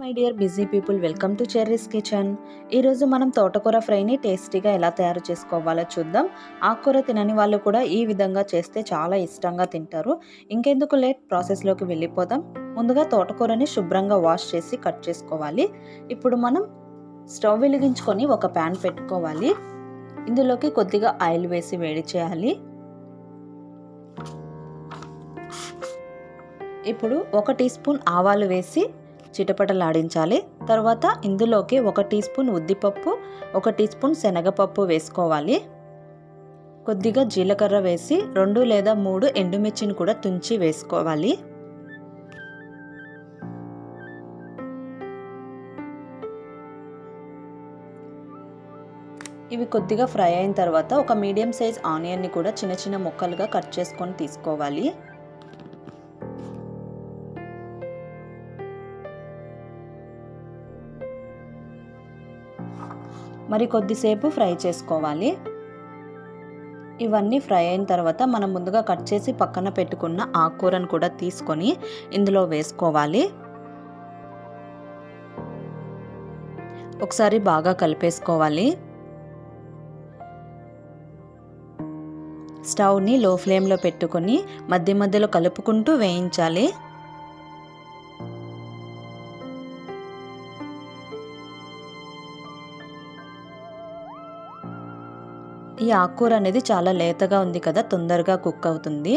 My dear busy people, welcome to cherries kitchen. ఈరోజు మనం తోటకూర ఫ్రైని టేస్టీగా ఎలా తయారు చేసుకోవాలో చూద్దాం. ఆకుకూర తినని వాళ్ళు కూడా ఈ విధంగా చేస్తే చాలా ఇష్టంగా తింటారు. ఇంకెందుకు లేట్, ప్రాసెస్లోకి వెళ్ళిపోదాం. ముందుగా తోటకూరని శుభ్రంగా వాష్ చేసి కట్ చేసుకోవాలి. ఇప్పుడు మనం స్టవ్ వెలిగించుకొని ఒక ప్యాన్ పెట్టుకోవాలి. ఇందులోకి కొద్దిగా ఆయిల్ వేసి వేడి చేయాలి. ఇప్పుడు 1 టీ స్పూన్ ఆవాలు వేసి చిటపటలాడించాలి. తర్వాత ఇందులోకి 1 టీ స్పూన్ ఉద్దిపప్పు, 1 టీ స్పూన్ శనగపప్పు వేసుకోవాలి. కొద్దిగా జీలకర్ర వేసి 2 లేదా 3 ఎండుమిర్చిని కూడా తుంచి వేసుకోవాలి. ఇవి కొద్దిగా ఫ్రై అయిన తర్వాత ఒక మీడియం సైజ్ ఆనియన్ని కూడా చిన్న చిన్న ముక్కలుగా కట్ చేసుకొని తీసుకోవాలి. మరి కొద్దిసేపు ఫ్రై చేసుకోవాలి. ఇవన్నీ ఫ్రై అయిన తర్వాత మనం ముందుగా కట్ చేసి పక్కన పెట్టుకున్న ఆకుకూరను కూడా తీసుకొని ఇందులో వేసుకోవాలి. ఒకసారి బాగా కలిపేసుకోవాలి. స్టవ్ని లో ఫ్లేమ్లో పెట్టుకొని మధ్య మధ్యలో కలుపుకుంటూ వేయించాలి. ఈ ఆకుకూర అనేది చాలా లేతగా ఉంది కదా, తొందరగా కుక్ అవుతుంది.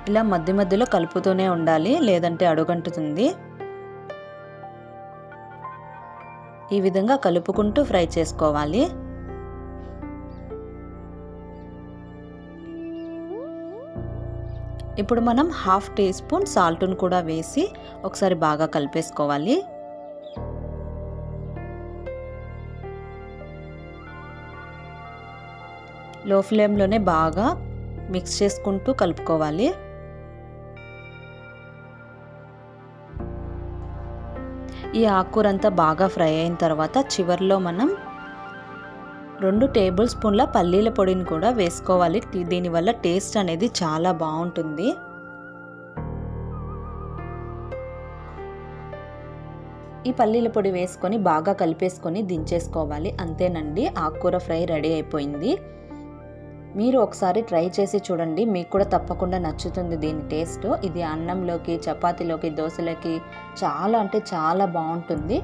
ఇలా మధ్య మధ్యలో కలుపుతూనే ఉండాలి, లేదంటే అడుగంటుతుంది. ఈ విధంగా కలుపుకుంటూ ఫ్రై చేసుకోవాలి. ఇప్పుడు మనం 1/2 టీ స్పూన్ సాల్ట్ను కూడా వేసి ఒకసారి బాగా కలిపేసుకోవాలి. లో ఫ్లేమ్లోనే బాగా మిక్స్ చేసుకుంటూ కలుపుకోవాలి. ఈ ఆకుకూర అంతా బాగా ఫ్రై అయిన తర్వాత చివర్లో మనం 2 టేబుల్ స్పూన్ల పల్లీల పొడిని కూడా వేసుకోవాలి. దీనివల్ల టేస్ట్ అనేది చాలా బాగుంటుంది. ఈ పల్లీల పొడి వేసుకొని బాగా కలిపేసుకొని దించేసుకోవాలి. అంతేనండి, ఆకుకూర ఫ్రై రెడీ అయిపోయింది. మీరు ఒకసారి ట్రై చేసి చూడండి, మీకు కూడా తప్పకుండా నచ్చుతుంది దీని టేస్ట్. ఇది అన్నంలోకి, చపాతీలోకి, దోశలకి చాలా అంటే చాలా బాగుంటుంది.